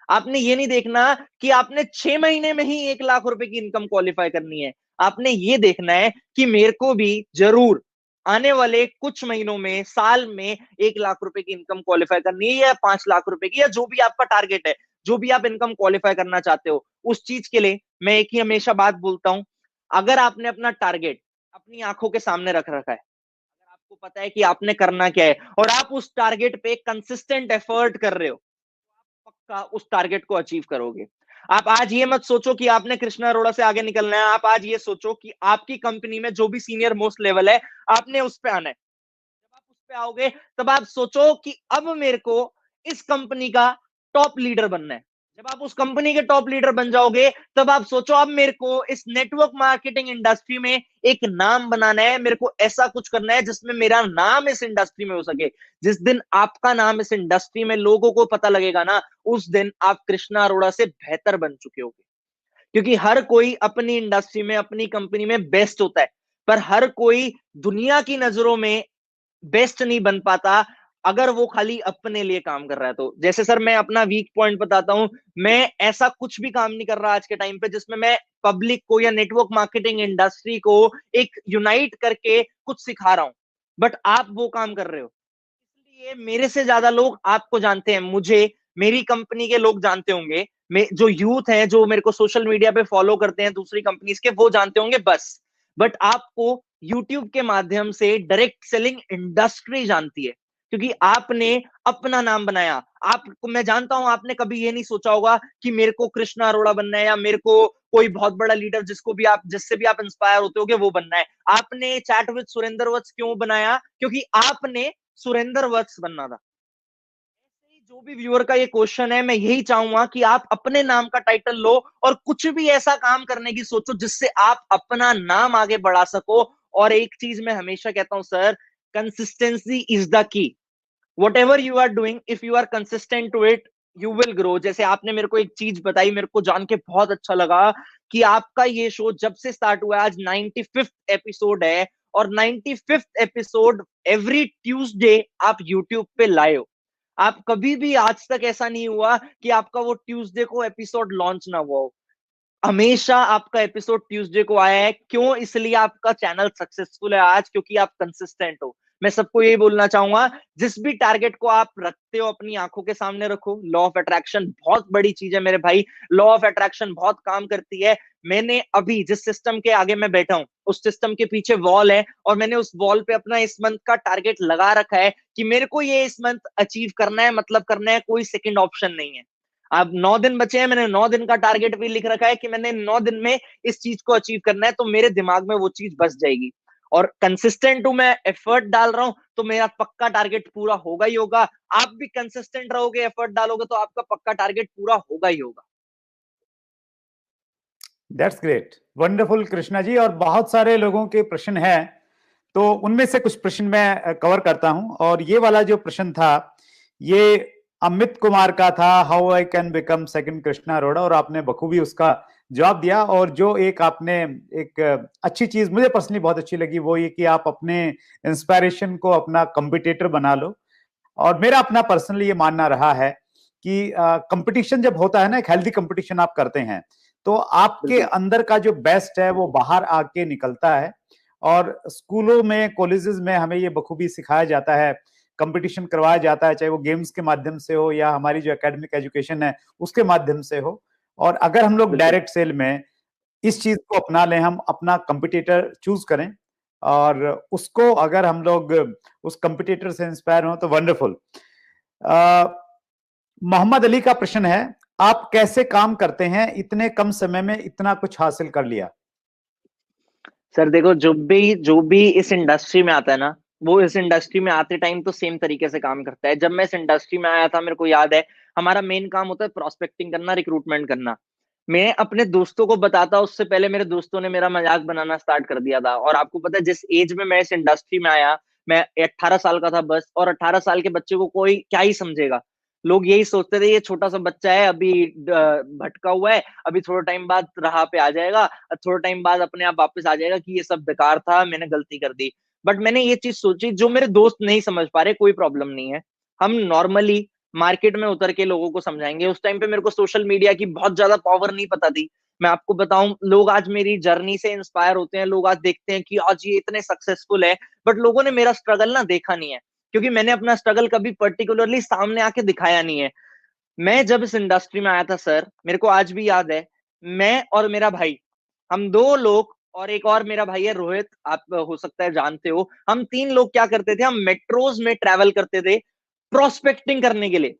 आपने ये नहीं देखना कि आपने 6 महीने में ही 1 लाख रुपए की इनकम क्वालिफाई करनी है। आपने ये देखना है कि मेरे को भी जरूर आने वाले कुछ महीनों में, साल में 1 लाख रुपए की इनकम क्वालिफाई करनी है या 5 लाख रुपए की, या जो भी आपका टारगेट है, जो भी आप इनकम क्वालिफाई करना चाहते हो, उस चीज के लिए मैं एक ही हमेशा बात बोलता हूं, अगर आपने अपना टारगेट अपनी आंखों के सामने रख रखा है, अगर आपको पता है कि आपने करना क्या है और आप उस टारगेट पे कंसिस्टेंट एफर्ट कर रहे हो, तो आप पक्का उस टारगेट को अचीव करोगे। आप आज ये मत सोचो कि आपने कृष्णा अरोड़ा से आगे निकलना है, आप आज ये सोचो कि आपकी कंपनी में जो भी सीनियर मोस्ट लेवल है, आपने उस पे आना है। जब आप उस पे आओगे तब आप सोचो कि अब मेरे को इस कंपनी का टॉप लीडर बनना है। जब आप उस कंपनी के टॉप लीडर बन जाओगे तब आप सोचो अब मेरे को इस नेटवर्क मार्केटिंग इंडस्ट्री में एक नाम बनाना है, मेरे को ऐसा कुछ करना है जिसमें मेरा नाम इस इंडस्ट्री में हो सके। जिस दिन आपका नाम इस इंडस्ट्री में लोगों को पता लगेगा ना, उस दिन आप कृष्णा अरोड़ा से बेहतर बन चुके होगे। क्योंकि हर कोई अपनी इंडस्ट्री में, अपनी कंपनी में बेस्ट होता है, पर हर कोई दुनिया की नजरों में बेस्ट नहीं बन पाता अगर वो खाली अपने लिए काम कर रहा है। तो जैसे सर मैं अपना वीक पॉइंट बताता हूं, मैं ऐसा कुछ भी काम नहीं कर रहा आज के टाइम पे जिसमें मैं पब्लिक को या नेटवर्क मार्केटिंग इंडस्ट्री को एक यूनाइट करके कुछ सिखा रहा हूं, बट आप वो काम कर रहे हो। इसलिए मेरे से ज्यादा लोग आपको जानते हैं, मुझे मेरी कंपनी के लोग जानते होंगे, जो यूथ है जो मेरे को सोशल मीडिया पे फॉलो करते हैं दूसरी कंपनीज के, वो जानते होंगे बस। बट आपको यूट्यूब के माध्यम से डायरेक्ट सेलिंग इंडस्ट्री जानती है, क्योंकि आपने अपना नाम बनाया। आपको मैं जानता हूं आपने कभी ये नहीं सोचा होगा कि मेरे को कृष्णा अरोड़ा बनना है या मेरे को कोई बहुत बड़ा लीडर जिसको भी आप, जिससे भी आप इंस्पायर होते होगे, वो बनना है। आपने चैट विद सुरेंद्र वत्स क्यों बनाया? क्योंकि आपने सुरेंद्र वत्स बनना था। ऐसे ही जो भी व्यूअर का ये क्वेश्चन है, मैं यही चाहूंगा कि आप अपने नाम का टाइटल लो और कुछ भी ऐसा काम करने की सोचो जिससे आप अपना नाम आगे बढ़ा सको। और एक चीज मैं हमेशा कहता हूं sir, consistency is the key. Whatever you are doing, if you are consistent to it, you will grow. जैसे आपने मेरे को एक चीज बताई, मेरे को जान के बहुत अच्छा लगा कि आपका ये शो जब से स्टार्ट हुआ है, आज 95th एपिसोड है, और 95th एपिसोड एवरी ट्यूसडे आप यूट्यूब पे लाए हो। आप कभी भी आज तक ऐसा नहीं हुआ कि आपका वो ट्यूसडे को एपिसोड लॉन्च ना हुआ हो। हमेशा आपका एपिसोड ट्यूसडे को आया है। क्यों? इसलिए आपका चैनल सक्सेसफुल है आज, क्योंकि आप कंसिस्टेंट हो। मैं सबको यही बोलना चाहूंगा, जिस भी टारगेट को आप रखते हो अपनी आंखों के सामने रखो। लॉ ऑफ अट्रैक्शन बहुत बड़ी चीज है मेरे भाई, लॉ ऑफ अट्रैक्शन बहुत काम करती है। मैंने अभी जिस सिस्टम के आगे मैं बैठा हूं, उस सिस्टम के पीछे वॉल है, और मैंने उस वॉल पे अपना इस मंथ का टारगेट लगा रखा है कि मेरे को ये इस मंथ अचीव करना है, मतलब करना है, कोई सेकंड ऑप्शन नहीं है। अब 9 दिन बचे हैं, मैंने 9 दिन का टारगेट भी लिख रखा है कि मैंने 9 दिन में इस चीज को अचीव करना है, तो मेरे दिमाग में वो चीज बस जाएगी। और कंसिस्टेंट हूं, मैं एफर्ट डाल रहा हूं, तो मेरा पक्का टारगेट पूरा होगा ही होगा। आप भी कंसिस्टेंट रहोगे, एफर्ट डालोगे, तो आपका पक्का टारगेट पूरा होगा ही होगा। That's great, wonderful Krishna ji. और बहुत सारे लोगों के प्रश्न हैं, तो उनमें से कुछ प्रश्न मैं कवर करता हूं। और ये वाला जो प्रश्न था, ये अमित कुमार का था, how I can become second Krishna Arora, और आपने बखूबी उसका जवाब दिया। और जो एक आपने एक अच्छी चीज मुझे पर्सनली बहुत अच्छी लगी, वो ये कि आप अपने इंस्पायरेशन को अपना कंपिटिटर बना लो। और मेरा अपना पर्सनली ये मानना रहा है कि कंपटीशन जब होता है ना, एक हेल्दी कंपटीशन आप करते हैं, तो आपके अंदर का जो बेस्ट है वो बाहर आके निकलता है। और स्कूलों में, कॉलेजेस में हमें ये बखूबी सिखाया जाता है, कंपटीशन करवाया जाता है, चाहे वो गेम्स के माध्यम से हो या हमारी जो एकेडमिक एजुकेशन है उसके माध्यम से हो। और अगर हम लोग डायरेक्ट सेल में इस चीज को अपना लें, हम अपना कंपटीटर चूज करें और उसको अगर हम लोग उस कंपटीटर से इंस्पायर हो तो वंडरफुल। मोहम्मद अली का प्रश्न है, आप कैसे काम करते हैं, इतने कम समय में इतना कुछ हासिल कर लिया? सर देखो, जो भी इस इंडस्ट्री में आता है ना, वो इस इंडस्ट्री में आते टाइम तो सेम तरीके से काम करता है। जब मैं इस इंडस्ट्री में आया था, मेरे को याद है, हमारा मेन काम होता है प्रोस्पेक्टिंग करना, रिक्रूटमेंट करना। मैं अपने दोस्तों को बताता, उससे पहले मेरे दोस्तों ने मेरा मजाक बनाना स्टार्ट कर दिया था। और आपको पता है, जिस एज में मैं इस इंडस्ट्री में आया, मैं 18 साल का था बस। और 18 साल के बच्चे को कोई क्या ही समझेगा। लोग यही सोचते थे ये छोटा सा बच्चा है, अभी भटका हुआ है, अभी थोड़ा टाइम बाद राह पे आ जाएगा, थोड़ा टाइम बाद अपने आप वापस आ जाएगा कि ये सब बेकार था, मैंने गलती कर दी। बट मैंने ये चीज सोची, जो मेरे दोस्त नहीं समझ पा रहे, कोई प्रॉब्लम नहीं है, हम नॉर्मली मार्केट में उतर के लोगों को समझाएंगे। उस टाइम पे मेरे को सोशल मीडिया की बहुत ज्यादा पावर नहीं पता थी। मैं आपको बताऊं, लोग आज मेरी जर्नी से इंस्पायर होते हैं, लोग आज देखते हैं कि आज ये इतने सक्सेसफुल है, बट लोगों ने मेरा स्ट्रगल ना देखा नहीं है, क्योंकि मैंने अपना स्ट्रगल कभी पर्टिकुलरली सामने आके दिखाया नहीं है। मैं जब इस इंडस्ट्री में आया था सर, मेरे को आज भी याद है, मैं और मेरा भाई, हम दो लोग, और एक और मेरा भाई है रोहित, आप हो सकता है जानते हो, हम तीन लोग क्या करते थे, हम मेट्रोज में ट्रैवल करते थे प्रोस्पेक्टिंग करने के लिए।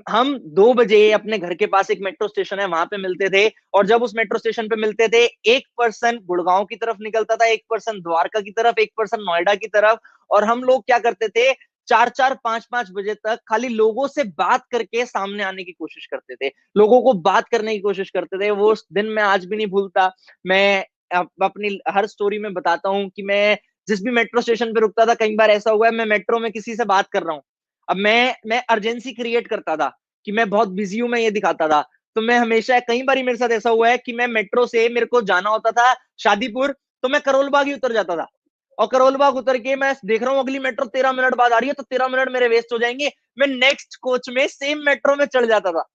हम 2 बजे अपने घर के पास एक मेट्रो स्टेशन है, वहां पे मिलते थे, और जब उस मेट्रो स्टेशन पे मिलते थे, एक पर्सन गुड़गांव की तरफ निकलता था, एक पर्सन द्वारका की तरफ, एक पर्सन नोएडा की तरफ, और हम लोग क्या करते थे, 4-4 5-5 बजे तक खाली लोगों से बात करके सामने आने की कोशिश करते थे, लोगों को बात करने की कोशिश करते थे। वो दिन मैं आज भी नहीं भूलता। मैं अपनी हर स्टोरी में बताता हूँ कि मैं जिस भी मेट्रो स्टेशन पे रुकता था, कई बार ऐसा हुआ है मैं मेट्रो में किसी से बात कर रहा हूँ, अब मैं अर्जेंसी क्रिएट करता था कि मैं बहुत बिजी हूं, मैं ये दिखाता था। तो मैं हमेशा, कई बार मेरे साथ ऐसा हुआ है कि मैं मेट्रो से, मेरे को जाना होता था शादीपुर, तो मैं करोल बाग ही उतर जाता था, और करोल बाग उतर के मैं देख रहा हूँ अगली मेट्रो 13 मिनट बाद आ रही है, तो 13 मिनट मेरे वेस्ट हो जाएंगे, मैं नेक्स्ट कोच में सेम मेट्रो में चढ़ जाता था।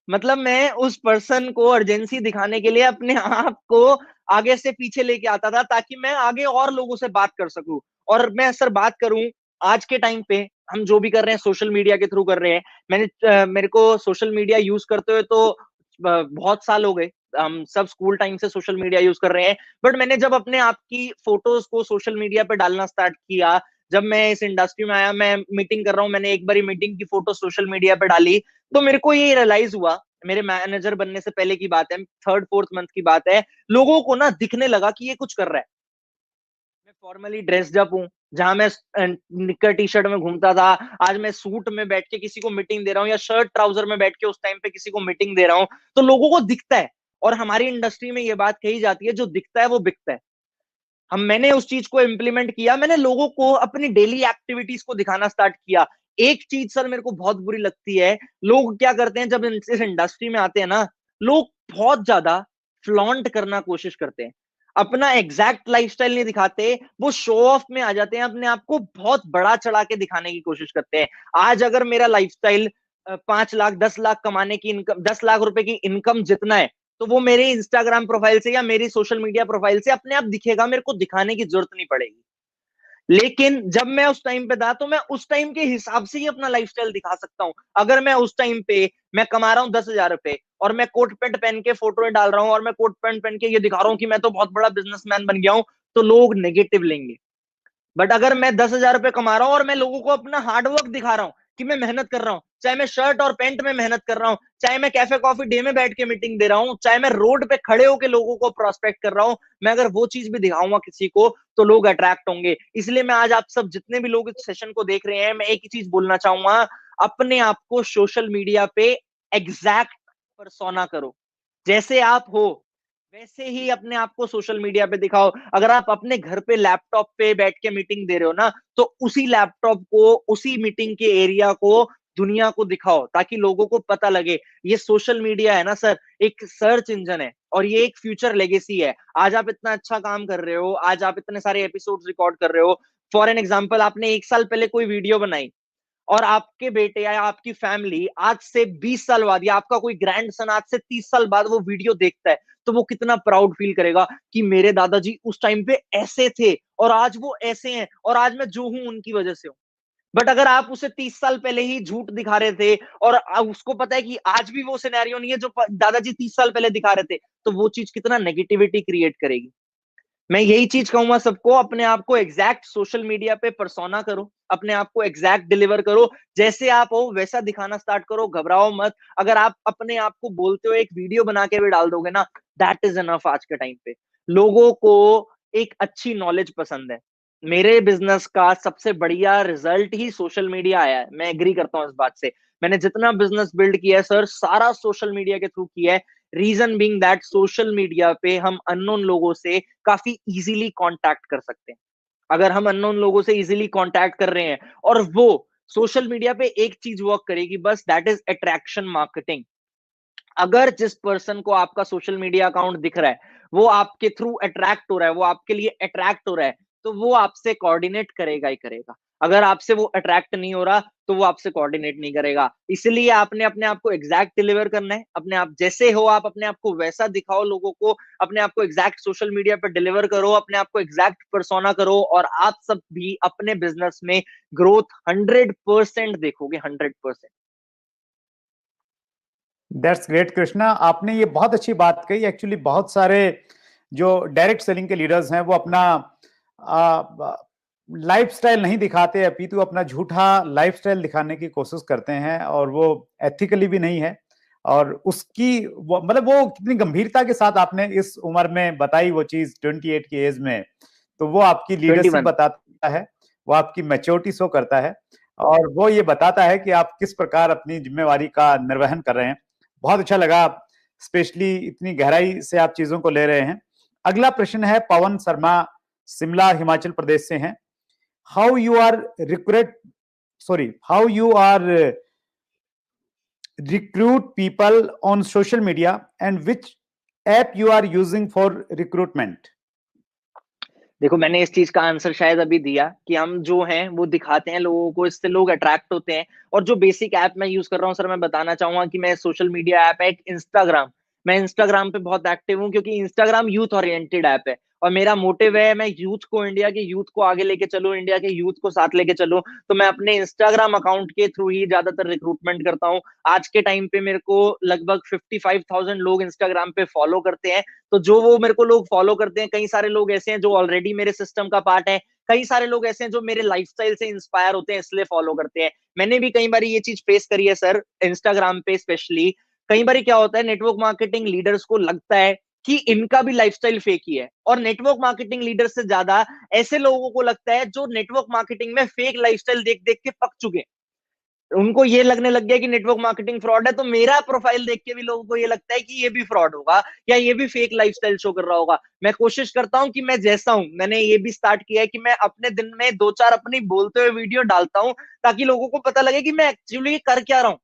मतलब मैं उस पर्सन को अर्जेंसी दिखाने के लिए अपने आप को आगे से पीछे लेके आता था, ताकि मैं आगे और लोगों से बात कर सकूं। और मैं सर बात करूं, आज के टाइम पे हम जो भी कर रहे हैं सोशल मीडिया के थ्रू कर रहे हैं। मेरे को सोशल मीडिया यूज करते हुए तो बहुत साल हो गए, हम सब स्कूल टाइम से सोशल मीडिया यूज कर रहे हैं, बट मैंने जब अपने आप की फोटोज को सोशल मीडिया पे डालना स्टार्ट किया, जब मैं इस इंडस्ट्री में आया, मैं मीटिंग कर रहा हूँ, मैंने एक बारी मीटिंग की फोटो सोशल मीडिया पे डाली, तो मेरे को ये रियलाइज हुआ, मेरे मैनेजर बनने से पहले की बात है, 3rd 4th मंथ की बात है, लोगों को ना दिखने लगा कि ये कुछ कर रहा है। मैं फॉर्मली ड्रेस्ड अप हूँ, जहां मैं निक्कर टी शर्ट में घूमता था, आज मैं सूट में बैठ के किसी को मीटिंग दे रहा हूँ, या शर्ट ट्राउजर में बैठ के उस टाइम पे किसी को मीटिंग दे रहा हूँ, तो लोगों को दिखता है। और हमारी इंडस्ट्री में ये बात कही जाती है, जो दिखता है वो बिकता है। मैंने उस चीज को इम्प्लीमेंट किया, मैंने लोगों को अपनी डेली एक्टिविटीज को दिखाना स्टार्ट किया। एक चीज सर मेरे को बहुत बुरी लगती है, लोग क्या करते हैं जब इस इंडस्ट्री में आते हैं ना, लोग बहुत ज्यादा फ्लॉन्ट करना कोशिश करते हैं, अपना एग्जैक्ट लाइफस्टाइल नहीं दिखाते, वो शो ऑफ में आ जाते हैं, अपने आप को बहुत बड़ा चढ़ा के दिखाने की कोशिश करते हैं। आज अगर मेरा लाइफस्टाइल 5 लाख 10 लाख कमाने की इनकम, 10 लाख रुपए की इनकम जितना है, तो वो मेरे इंस्टाग्राम प्रोफाइल से या मेरी सोशल मीडिया प्रोफाइल से अपने आप दिखेगा, मेरे को दिखाने की जरूरत नहीं पड़ेगी। लेकिन जब मैं उस टाइम पे था, तो मैं उस टाइम के हिसाब से ही अपना लाइफस्टाइल दिखा सकता हूं। अगर मैं उस टाइम पे मैं कमा रहा हूं 10,000 रुपए, और मैं कोट पैंट पहन के फोटो डाल रहा हूं, और मैं कोट पैंट पहन के ये दिखा रहा हूं कि मैं तो बहुत बड़ा बिजनेसमैन बन गया हूं, तो लोग नेगेटिव लेंगे। बट अगर मैं 10,000 रुपए कमा रहा हूं, और मैं लोगों को अपना हार्डवर्क दिखा रहा हूं कि मैं मेहनत कर रहा हूं, चाहे मैं शर्ट और पैंट में मेहनत कर रहा हूं, चाहे मैं कैफे कॉफी डे में बैठ के मीटिंग दे रहा हूं, चाहे मैं रोड पे खड़े होकर लोगों को प्रोस्पेक्ट कर रहा हूं, मैं अगर वो चीज भी दिखाऊंगा किसी को, तो लोग अट्रैक्ट होंगे। इसलिए मैं आज आप सब जितने भी लोग इस सेशन को देख रहे हैं, मैं एक ही चीज बोलना चाहूंगा, अपने आप को सोशल मीडिया पे एग्जैक्ट परसोना करो, जैसे आप हो वैसे ही अपने आप को सोशल मीडिया पे दिखाओ। अगर आप अपने घर पे लैपटॉप पे बैठ के मीटिंग दे रहे हो ना, तो उसी लैपटॉप को, उसी मीटिंग के एरिया को दुनिया को दिखाओ, ताकि लोगों को पता लगे ये सोशल मीडिया है ना सर, एक सर्च इंजन है, और ये एक फ्यूचर लेगेसी है। आज आप इतना अच्छा काम कर रहे हो, आज आप इतने सारे एपिसोड्स रिकॉर्ड कर रहे हो, फॉर एन एग्जाम्पल आपने 1 साल पहले कोई वीडियो बनाई, और आपके बेटे या आपकी फैमिली आज से 20 साल बाद, या आपका कोई ग्रैंडसन आज से 30 साल बाद वो वीडियो देखता है, तो वो कितना प्राउड फील करेगा कि मेरे दादाजी उस टाइम पे ऐसे थे, और आज वो ऐसे हैं, और आज मैं जो हूं उनकी वजह से हूं। बट अगर आप उसे 30 साल पहले ही झूठ दिखा रहे थे, और उसको पता है कि आज भी वो सिनेरियो नहीं है जो दादाजी 30 साल पहले दिखा रहे थे, तो वो चीज कितना नेगेटिविटी क्रिएट करेगी। मैं यही चीज कहूंगा सबको, अपने आप को एग्जैक्ट सोशल मीडिया पे परसोना करो, अपने आप को एग्जैक्ट डिलीवर करो, जैसे आप हो वैसा दिखाना स्टार्ट करो, घबराओ मत। अगर आप अपने आप को बोलते हो एक वीडियो बना के भी डाल दोगे ना, दैट इज एनफ। आज के टाइम पे लोगों को एक अच्छी नॉलेज पसंद है। मेरे बिजनेस का सबसे बढ़िया रिजल्ट ही सोशल मीडिया आया है, मैं एग्री करता हूँ इस बात से। मैंने जितना बिजनेस बिल्ड किया है सर, सारा सोशल मीडिया के थ्रू किया है। Reason being that social media पे हम अननोन लोगों से काफी इजीली कांटेक्ट कर सकते हैं। अगर हम अननोन लोगों से इजीली कांटेक्ट कर रहे हैं, और वो सोशल मीडिया पे एक चीज वर्क करेगी बस, दैट इज अट्रैक्शन मार्केटिंग। अगर जिस पर्सन को आपका सोशल मीडिया अकाउंट दिख रहा है, वो आपके थ्रू अट्रैक्ट हो रहा है, वो आपके लिए अट्रैक्ट हो रहा है, तो वो आपसे कोऑर्डिनेट करेगा ही करेगा। अगर आपसे वो अट्रैक्ट नहीं हो रहा तो वो आपसे कोऑर्डिनेट नहीं करेगा। इसलिए आपने अपने आप को एग्जैक्ट डिलीवर करना है। अपने आप जैसे हो, आप अपने आप को वैसा दिखाओ लोगों को। अपने आप को एग्जैक्ट सोशल मीडिया पर डिलीवर करो, अपने आप को एग्जैक्ट पर्सोना करो, और आप सब भी अपने बिजनेस में ग्रोथ 100% देखोगे, 100%। दैट्स ग्रेट कृष्णा, आपने ये बहुत अच्छी बात कही। एक्चुअली बहुत सारे जो डायरेक्ट सेलिंग के लीडर्स हैं वो अपना लाइफस्टाइल नहीं दिखाते, अपितु अपना झूठा लाइफस्टाइल दिखाने की कोशिश करते हैं, और वो एथिकली भी नहीं है। और उसकी मतलब वो कितनी गंभीरता के साथ आपने इस उम्र में बताई वो चीज 28 की एज में, तो वो आपकी लीडरशिप 21। बताता है, वो आपकी मैच्योरिटी शो करता है, और वो ये बताता है कि आप किस प्रकार अपनी जिम्मेवारी का निर्वहन कर रहे हैं। बहुत अच्छा लगा, स्पेशली इतनी गहराई से आप चीजों को ले रहे हैं। अगला प्रश्न है, पवन शर्मा शिमला हिमाचल प्रदेश से हैं। How you are recruit people on social media and which app you are using for recruitment? देखो, मैंने इस चीज का आंसर शायद अभी दिया कि हम जो हैं वो दिखाते हैं लोगों को, इससे लोग अट्रैक्ट होते हैं। और जो बेसिक ऐप मैं यूज कर रहा हूँ सर, मैं बताना चाहूंगा कि मैं सोशल मीडिया ऐप है एक इंस्टाग्राम। मैं इंस्टाग्राम पे बहुत एक्टिव हूँ क्योंकि इंस्टाग्राम यूथ ओरिएंटेड ऐप है, और मेरा मोटिव है मैं यूथ को, इंडिया के यूथ को आगे लेके चलूं, इंडिया के यूथ को साथ लेके चलूं। तो मैं अपने इंस्टाग्राम अकाउंट के थ्रू ही ज्यादातर रिक्रूटमेंट करता हूँ। आज के टाइम पे मेरे को लगभग 55,000 लोग इंस्टाग्राम पे फॉलो करते हैं। तो जो वो मेरे को लोग फॉलो करते हैं, कई सारे लोग ऐसे हैं जो ऑलरेडी मेरे सिस्टम का पार्ट है, कई सारे लोग ऐसे हैं जो मेरे लाइफस्टाइल से इंस्पायर होते हैं इसलिए फॉलो करते हैं। मैंने भी कई बार ये चीज फेस करी है सर, इंस्टाग्राम पे स्पेशली। कई बार क्या होता है, नेटवर्क मार्केटिंग लीडर्स को लगता है कि इनका भी लाइफस्टाइल फेक ही है, और नेटवर्क मार्केटिंग लीडर से ज्यादा ऐसे लोगों को लगता है जो नेटवर्क मार्केटिंग में फेक लाइफस्टाइल देख देख के पक चुके हैं। उनको ये लगने लग गया कि नेटवर्क मार्केटिंग फ्रॉड है, तो मेरा प्रोफाइल देख के भी लोगों को ये लगता है कि ये भी फ्रॉड होगा या ये भी फेक लाइफस्टाइल शो कर रहा होगा। मैं कोशिश करता हूं कि मैं जैसा हूं, मैंने ये भी स्टार्ट किया है कि मैं अपने दिन में 2-4 अपनी बोलते हुए वीडियो डालता हूं, ताकि लोगों को पता लगे कि मैं एक्चुअली कर क्या रहा हूं।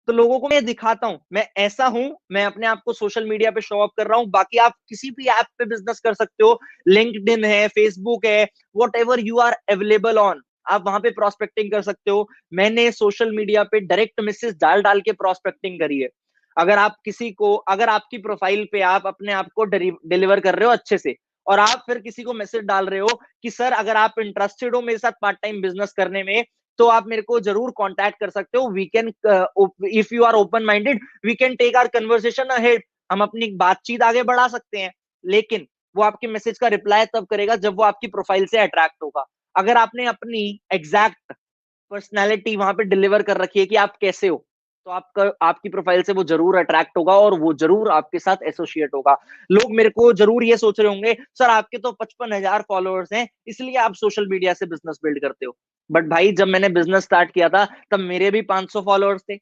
तो लोगों को मैं दिखाता हूं मैं ऐसा हूं, मैं अपने आप को सोशल मीडिया पे शो ऑफ कर रहा हूं। बाकी आप किसी भी ऐप पे बिजनेस कर सकते हो, लिंक्डइन है, फेसबुक है, whatever you are available on, आप वहां पे प्रोस्पेक्टिंग कर सकते हो। मैंने सोशल मीडिया पे डायरेक्ट मैसेज डाल डाल के प्रोस्पेक्टिंग करी है। अगर आप किसी को, अगर आपकी प्रोफाइल पे आप अपने आप को डिलीवर कर रहे हो अच्छे से, और आप फिर किसी को मैसेज डाल रहे हो कि सर अगर आप इंटरेस्टेड हो मेरे साथ पार्ट टाइम बिजनेस करने में, तो आप मेरे को जरूर कांटेक्ट कर सकते हो। We can, if you are open minded, we can take our conversation ahead, हम अपनी बातचीत आगे बढ़ा सकते हैं। लेकिन वो आपके मैसेज का रिप्लाई तब करेगा जब वो आपकी प्रोफाइल से अट्रैक्ट होगा। अगर आपने अपनी एग्जैक्ट पर्सनैलिटी वहां पे डिलीवर कर रखी है कि आप कैसे हो, तो आपका, आपकी प्रोफाइल से वो जरूर अट्रैक्ट होगा और वो जरूर आपके साथ एसोसिएट होगा। लोग मेरे को जरूर ये सोच रहे होंगे, सर आपके तो 55,000 फॉलोअर्स हैं इसलिए आप सोशल मीडिया से बिजनेस बिल्ड करते हो। बट भाई, जब मैंने बिजनेस स्टार्ट किया था तब मेरे भी 500 फॉलोअर्स थे।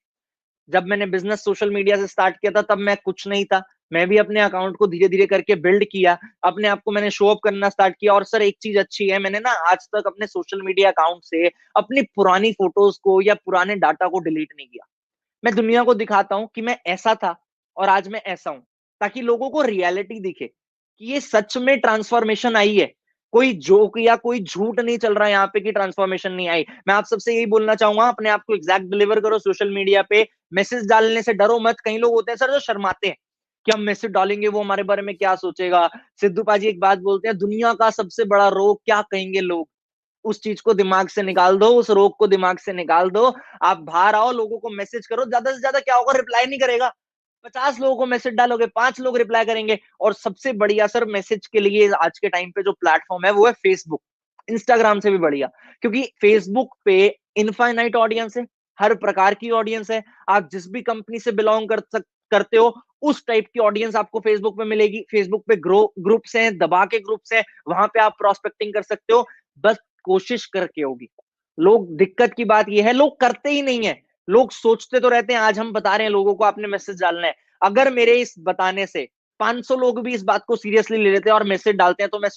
जब मैंने बिजनेस सोशल मीडिया से स्टार्ट किया था तब मैं कुछ नहीं था। मैं भी अपने अकाउंट को धीरे धीरे करके बिल्ड किया, अपने आप को मैंने शो अप करना स्टार्ट किया। और सर एक चीज अच्छी है, मैंने ना आज तक अपने सोशल मीडिया अकाउंट से अपनी पुरानी फोटोज को या पुराने डाटा को डिलीट नहीं किया। मैं दुनिया को दिखाता हूं कि मैं ऐसा था और आज मैं ऐसा हूं, ताकि लोगों को रियलिटी दिखे कि ये सच में ट्रांसफॉर्मेशन आई है। कोई जोक या कोई झूठ नहीं चल रहा है यहाँ पे कि ट्रांसफॉर्मेशन नहीं आई। मैं आप सबसे यही बोलना चाहूंगा, अपने आप को एग्जैक्ट डिलीवर करो सोशल मीडिया पे। मैसेज डालने से डरो मत। कई लोग होते हैं सर जो शर्माते हैं कि हम मैसेज डालेंगे वो हमारे बारे में क्या सोचेगा। सिद्धू पाजी एक बात बोलते हैं, दुनिया का सबसे बड़ा रोग क्या कहेंगे लोग। उस चीज को दिमाग से निकाल दो, उस रोग को दिमाग से निकाल दो। आप बाहर आओ, लोगों को मैसेज करो। ज्यादा से ज्यादा क्या होगा, रिप्लाई नहीं करेगा। 50 लोगों को मैसेज डालोगे, 5 लोग रिप्लाई करेंगे। और सबसे बढ़िया सर मैसेज के लिए आज के टाइम पे जो प्लेटफॉर्म है वो है फेसबुक। इंस्टाग्राम से भी बढ़िया, क्योंकि फेसबुक पे इनफाइनाइट ऑडियंस है, हर प्रकार की ऑडियंस है। आप जिस भी कंपनी से बिलोंग करते हो उस टाइप की ऑडियंस आपको फेसबुक पे मिलेगी। फेसबुक पे ग्रुप्स हैं, दबा के ग्रुप्स हैं, वहां पे आप प्रोस्पेक्टिंग कर सकते हो। बस कोशिश करके होगी। लोग, दिक्कत की बात यह है लोग करते ही नहीं है। लोग सोचते तो रहते हैं आज हम बता रहे हैं लोगों को आपने मैसेज डालना है। अगर मेरे इस बताने से 500 लोग भी इस बात को सीरियसली ले लेते हैं और मैसेज डालते हैं, तो मैं